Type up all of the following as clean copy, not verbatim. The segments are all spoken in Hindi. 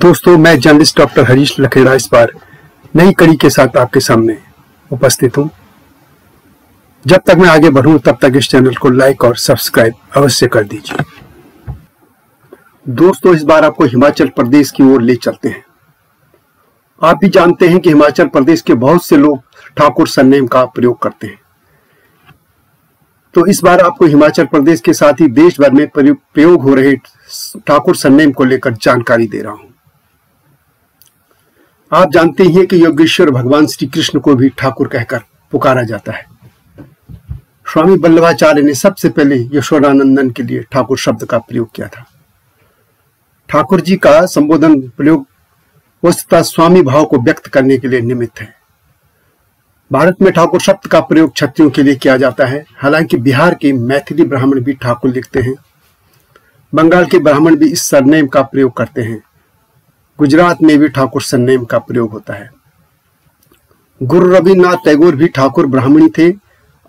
दोस्तों, मैं जर्नलिस्ट डॉक्टर हरीश लखेड़ा इस बार नई कड़ी के साथ आपके सामने उपस्थित हूं। जब तक मैं आगे बढ़ूं तब तक इस चैनल को लाइक और सब्सक्राइब अवश्य कर दीजिए। दोस्तों, इस बार आपको हिमाचल प्रदेश की ओर ले चलते हैं। आप भी जानते हैं कि हिमाचल प्रदेश के बहुत से लोग ठाकुर सरनेम का प्रयोग करते हैं, तो इस बार आपको हिमाचल प्रदेश के साथ ही देश भर में प्रयोग हो रहे ठाकुर सरनेम को लेकर जानकारी दे रहा हूं। आप जानते हैं कि योगेश्वर भगवान श्री कृष्ण को भी ठाकुर कहकर पुकारा जाता है। स्वामी वल्लभाचार्य ने सबसे पहले यशोदानंदन के लिए ठाकुर शब्द का प्रयोग किया था। ठाकुर जी का संबोधन प्रयोग वस्तुतः स्वामी भाव को व्यक्त करने के लिए निमित्त है। भारत में ठाकुर शब्द का प्रयोग क्षत्रियों के लिए किया जाता है। हालांकि बिहार के मैथिली ब्राह्मण भी ठाकुर लिखते हैं। बंगाल के ब्राह्मण भी इस सरनेम का प्रयोग करते हैं। गुजरात में भी ठाकुर सरनेम का प्रयोग होता है। गुरु रविन्द्रनाथ टैगोर भी ठाकुर ब्राह्मणी थे।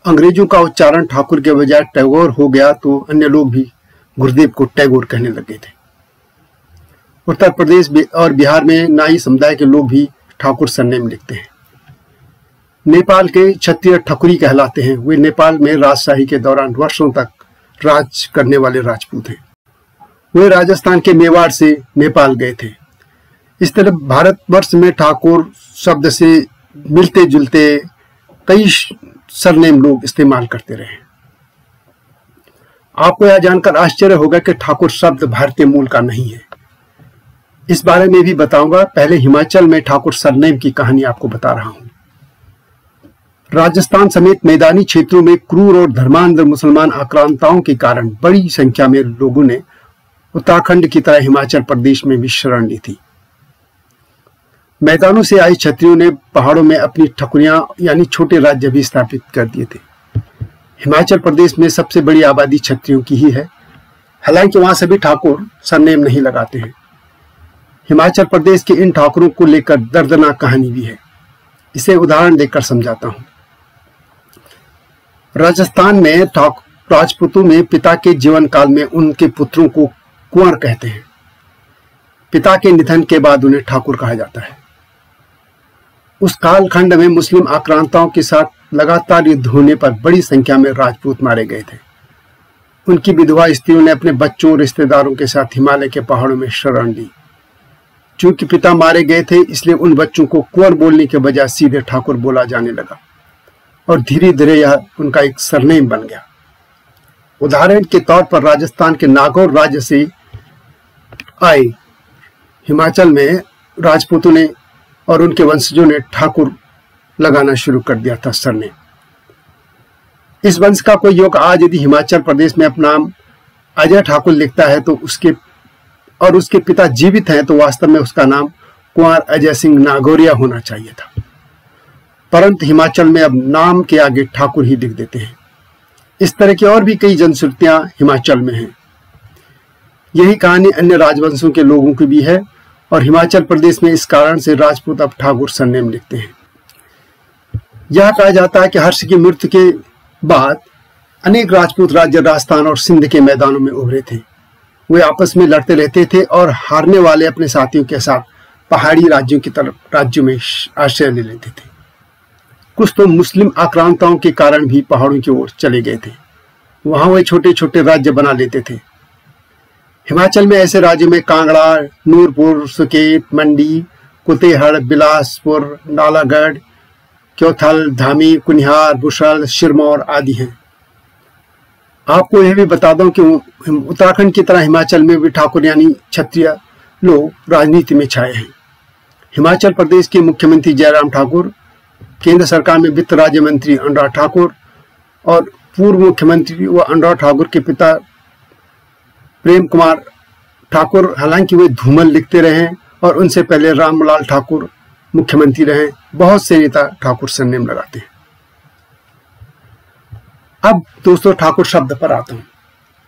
अंग्रेजों का उच्चारण ठाकुर के बजाय टैगोर हो गया तो अन्य लोग भी गुरुदेव को टैगोर कहने लगे थे। उत्तर प्रदेश और बिहार में नाई समुदाय के लोग भी ठाकुर सरनेम लिखते हैं। नेपाल के क्षत्रिय ठकुरी कहलाते हैं। वे नेपाल में राजशाही के दौरान वर्षों तक राज करने वाले राजपूत हैं। वे राजस्थान के मेवाड़ से नेपाल गए थे। इस तरह भारतवर्ष में ठाकुर शब्द से मिलते जुलते कई सरनेम लोग इस्तेमाल करते रहे। आपको यह जानकर आश्चर्य होगा कि ठाकुर शब्द भारतीय मूल का नहीं है। इस बारे में भी बताऊंगा। पहले हिमाचल में ठाकुर सरनेम की कहानी आपको बता रहा हूं। राजस्थान समेत मैदानी क्षेत्रों में क्रूर और धर्मांध मुसलमान आक्रांताओं के कारण बड़ी संख्या में लोगों ने उत्तराखंड की तरह हिमाचल प्रदेश में भी शरण ली थी। मैदानों से आए क्षत्रियों ने पहाड़ों में अपनी ठकुरियां यानी छोटे राज्य भी स्थापित कर दिए थे। हिमाचल प्रदेश में सबसे बड़ी आबादी क्षत्रियों की ही है। हालांकि वहां सभी ठाकुर सरनेम नहीं लगाते हैं। हिमाचल प्रदेश के इन ठाकुरों को लेकर दर्दनाक कहानी भी है। इसे उदाहरण देकर समझाता हूं। राजस्थान में राजपूतों में पिता के जीवन काल में उनके पुत्रों को कुंवर कहते हैं। पिता के निधन के बाद उन्हें ठाकुर कहा जाता है। उस कालखंड में मुस्लिम आक्रांताओं के साथ लगातार युद्ध होने पर बड़ी संख्या में राजपूत मारे गए थे। उनकी विधवा स्त्रियों ने अपने बच्चों और रिश्तेदारों के साथ हिमालय के पहाड़ों में शरण ली। चूंकि पिता मारे गए थे, इसलिए उन बच्चों को कुंवर बोलने के बजाय सीधे ठाकुर बोला जाने लगा और धीरे धीरे यह उनका एक सरनेम बन गया। उदाहरण के तौर पर राजस्थान के नागौर राज्य से आए हिमाचल में राजपूतों ने और उनके वंशजों ने ठाकुर लगाना शुरू कर दिया था सरनेम। इस वंश का कोई युवक आज यदि हिमाचल प्रदेश में अपना नाम अजय ठाकुर लिखता है तो उसके पिता जीवित हैं तो वास्तव में उसका नाम कुंवर अजय सिंह नागौरिया होना चाहिए था। परंतु हिमाचल में अब नाम के आगे ठाकुर ही लिख देते हैं। इस तरह की और भी कई जनश्रुतियां हिमाचल में हैं। यही कहानी अन्य राजवंशों के लोगों की भी है और हिमाचल प्रदेश में इस कारण से राजपूत अब ठाकुर सरनेम लिखते हैं। यह कहा जाता है कि हर्ष की मृत्यु के बाद अनेक राजपूत राज्य राजस्थान और सिंध के मैदानों में उभरे थे। वे आपस में लड़ते रहते थे और हारने वाले अपने साथियों के साथ पहाड़ी राज्यों में आश्रय ले लेते थे। कुछ तो मुस्लिम आक्रांताओं के कारण भी पहाड़ों की ओर चले गए थे। वहां वे छोटे छोटे राज्य बना लेते थे। हिमाचल में ऐसे राज्यों में कांगड़ा, नूरपुर, सुकेत, मंडी, कुतेहड़, बिलासपुर, नालागढ़, क्योथल, धामी, कुनिहार, बुशल, सिरमौर आदि हैं। आपको यह भी बता दूं कि उत्तराखंड की तरह हिमाचल में भी ठाकुर यानी क्षत्रिय लोग राजनीति में छाए हैं। हिमाचल प्रदेश के मुख्यमंत्री जयराम ठाकुर, केंद्र सरकार में वित्त राज्य मंत्री अनुराग ठाकुर और पूर्व मुख्यमंत्री व अनुराग ठाकुर के पिता प्रेम कुमार ठाकुर, हालांकि वे धूमल लिखते रहे और उनसे पहले रामलाल ठाकुर मुख्यमंत्री रहे। बहुत से नेता ठाकुर सरनेम लगाते हैं। अब दोस्तों ठाकुर शब्द पर आता हूं।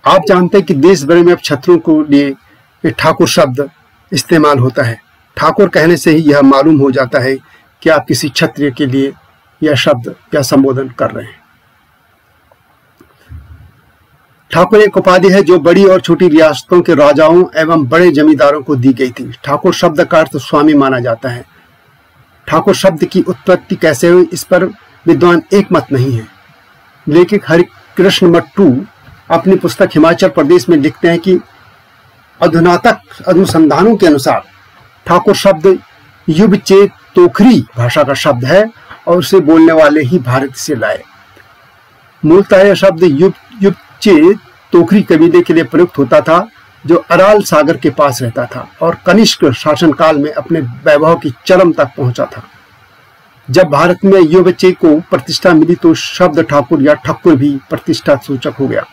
आप जानते हैं कि देश भर में अब छत्रों को लिए ये ठाकुर शब्द इस्तेमाल होता है। ठाकुर कहने से ही यह मालूम हो जाता है कि आप किसी क्षत्रिय के लिए यह शब्द या संबोधन कर रहे हैं। ठाकुर एक उपाधि है जो बड़ी और छोटी रियासतों के राजाओं एवं बड़े जमींदारों को दी गई थी। ठाकुर शब्द का अर्थ स्वामी माना जाता है। ठाकुर शब्द की उत्पत्ति कैसे हुई इस पर विद्वान एक मत नहीं है। लेखक हरिकृष्ण मट्टू अपनी पुस्तक हिमाचल प्रदेश में लिखते हैं कि अधुनातक अनुसंधानों के अनुसार ठाकुर शब्द युबचे तोखरी भाषा का शब्द है और उसे बोलने वाले ही भारत से लाए। मूलतः यह शब्द युबचे तोखरी कबीले के लिए प्रयुक्त होता था जो अराल सागर के पास रहता था और कनिष्क शासनकाल में अपने वैभव की चरम तक पहुंचा था। जब भारत में युबचे को प्रतिष्ठा मिली तो शब्द ठाकुर या ठक्कुर भी प्रतिष्ठा सूचक हो गया।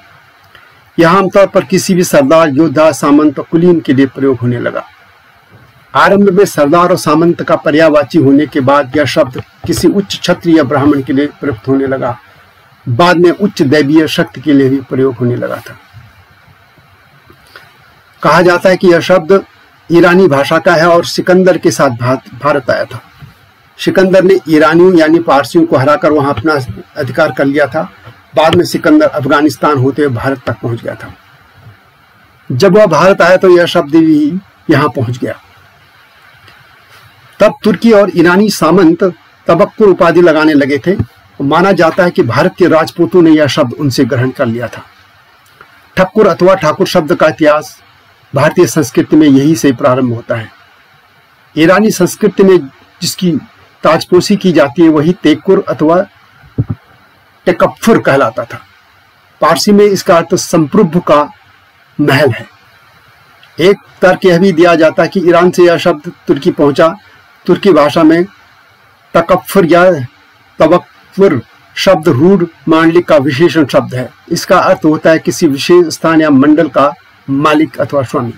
यह आमतौर पर किसी भी सरदार, योद्धा, सामंत और कुलीन के लिए प्रयोग होने लगा। आरंभ में सरदार और सामंत का पर्यायवाची होने के बाद यह शब्द किसी उच्च क्षत्रिय या ब्राह्मण के लिए प्रयुक्त होने लगा। बाद में उच्च दैवीय शक्ति के लिए भी प्रयोग होने लगा था। कहा जाता है कि यह शब्द ईरानी भाषा का है और सिकंदर के साथ भारत आया था। सिकंदर ने ईरानियों यानी पारसियों को हराकर वहां अपना अधिकार कर लिया था। बाद में सिकंदर अफगानिस्तान होते हुए भारत तक पहुंच गया था। जब वह भारत आया तो यह शब्द भी यहां पहुंच गया। तब तुर्की और ईरानी सामंत तबक्कुर उपाधि लगाने लगे थे। माना जाता है कि भारत के राजपूतों ने यह शब्द उनसे ग्रहण कर लिया था। ठक्कुर अथवा ठाकुर शब्द का इतिहास भारतीय संस्कृति में यही से प्रारंभ होता है। ईरानी संस्कृति में जिसकी ताजपोशी की जाती है वही तेकुर अथवा टेकफ्फुर कहलाता था। पारसी में इसका अर्थ संप्रभु का महल है। एक तर्क यह भी दिया जाता है कि ईरान से यह शब्द तुर्की पहुंचा। तुर्की भाषा में तकफ्फुर या तबक्फुर शब्द रूढ़ मांडलिक का विशेषण शब्द है। इसका अर्थ होता है किसी विशेष स्थान या मंडल का मालिक अथवा स्वामी।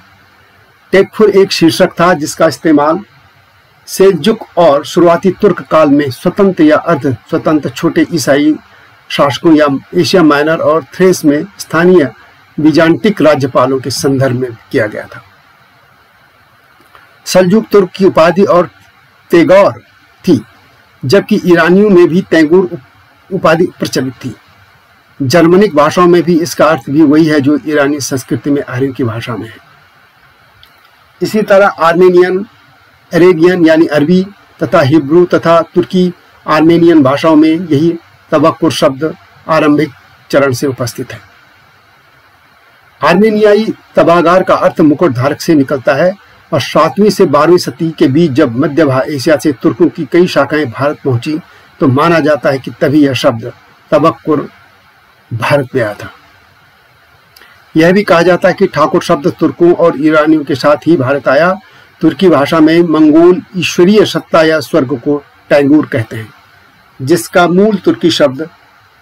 टेकफुर एक शीर्षक था जिसका इस्तेमाल सेल्जुक और शुरुआती तुर्क काल में स्वतंत्र या अर्ध स्वतंत्र छोटे ईसाई शासकों या एशिया माइनर और थ्रेस में स्थानीय बीजांटिक राज्यपालों के संदर्भ में किया गया था। सल्जुक तुर्क की उपाधि और तेगौर थी, जबकि ईरानियों में भी तैगूर उपाधि प्रचलित थी। जर्मनिक भाषाओं में भी इसका अर्थ भी वही है जो ईरानी संस्कृति में आर्यों की भाषा में है। इसी तरह आर्मेनियन, अरेबियन यानी अरबी तथा हिब्रू तथा तुर्की आर्मेनियन भाषाओं में यही तबक्कुर शब्द आरंभिक चरण से उपस्थित है। आर्मेनियाई तबागार का अर्थ मुकुट धारक से निकलता है और 7वीं से 12वीं सदी के बीच जब मध्य एशिया से तुर्कों की कई शाखाएं भारत पहुंची तो माना जाता है कि तभी यह शब्द तबक्कुर भारत में आया था। यह भी कहा जाता है कि ठाकुर शब्द तुर्कों और ईरानियों के साथ ही भारत आया। तुर्की भाषा में मंगोल ईश्वरीय सत्ता या स्वर्ग को टैगूर कहते हैं, जिसका मूल तुर्की शब्द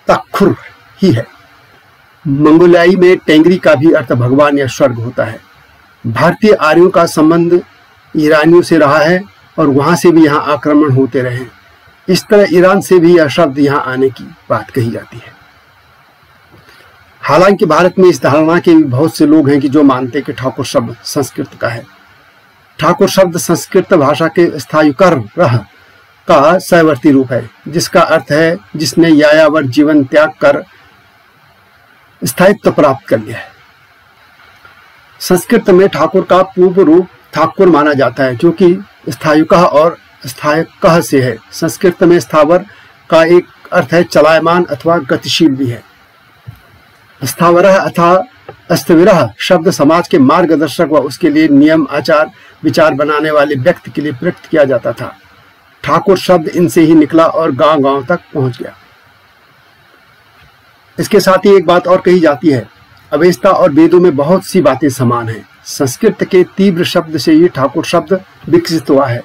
तख्खुर ही है। मंगोलियाई में टेंगरी का भी अर्थ भगवान या स्वर्ग होता है। भारतीय आर्यों का संबंध ईरानियों से रहा है और वहां से भी यहाँ आक्रमण होते रहे। इस तरह ईरान से भी यह शब्द यहाँ आने की बात कही जाती है। हालांकि भारत में इस धारणा के बहुत से लोग हैं कि जो मानते हैं कि ठाकुर शब्द संस्कृत का है। ठाकुर शब्द संस्कृत भाषा के स्थायुकर रह का सहवर्ती रूप है, जिसका अर्थ है जिसने यायावर जीवन त्याग कर स्थायित्व प्राप्त कर लिया है। संस्कृत में ठाकुर का पूर्व रूप ठाकुर माना जाता है, जो कि स्थायुकः और स्थायकः से है। संस्कृत में स्थावर का एक अर्थ है चलायमान अथवा गतिशील भी है। स्थावरः अथवा अस्थिविरः शब्द समाज के मार्गदर्शक व उसके लिए नियम आचार विचार बनाने वाले व्यक्ति के लिए प्रयुक्त किया जाता था। ठाकुर शब्द इनसे ही निकला और गांव गांव तक पहुंच गया। इसके साथ ही एक बात और कही जाती है, अवेस्ता और वेदों में बहुत सी बातें समान हैं। संस्कृत के तीव्र शब्द से ये ठाकुर शब्द विकसित हुआ है।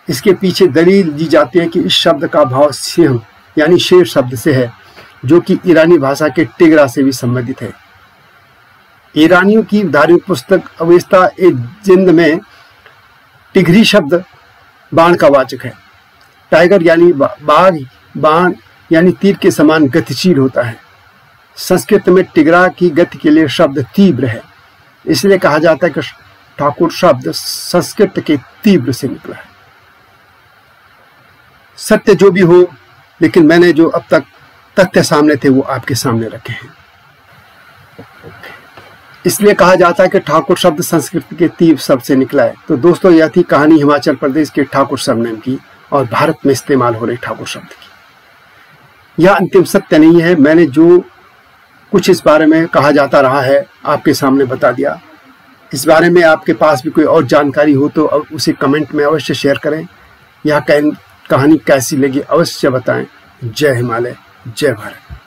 इसके पीछे दलील दी जाती है कि इस शब्द का भाव सिंह यानी शेर शब्द से है, जो कि ईरानी भाषा के टिगरा से भी संबंधित है। ईरानियों की धार्मिक पुस्तक अवेस्ता ए जिंद में टिगरी शब्द बाण का वाचक है। टाइगर यानी बाघ, बाण यानी तीर के समान गतिशील होता है। संस्कृत में टिगरा की गति के लिए शब्द तीव्र है, इसलिए कहा जाता है कि ठाकुर शब्द संस्कृत के तीव्र से निकला है। सत्य जो भी हो, लेकिन मैंने जो अब तक तथ्य सामने थे वो आपके सामने रखे हैं। इसलिए कहा जाता है कि ठाकुर शब्द संस्कृत के तीव्र शब्द से निकला है। तो दोस्तों, यह थी कहानी हिमाचल प्रदेश के ठाकुर सरनेम की और भारत में इस्तेमाल हो रहे ठाकुर शब्द की। यह अंतिम सत्य नहीं है, मैंने जो कुछ इस बारे में कहा जाता रहा है आपके सामने बता दिया। इस बारे में आपके पास भी कोई और जानकारी हो तो उसे कमेंट में अवश्य शेयर करें। यह कहानी कैसी लगी अवश्य बताएं। जय हिमालय, जय भारत।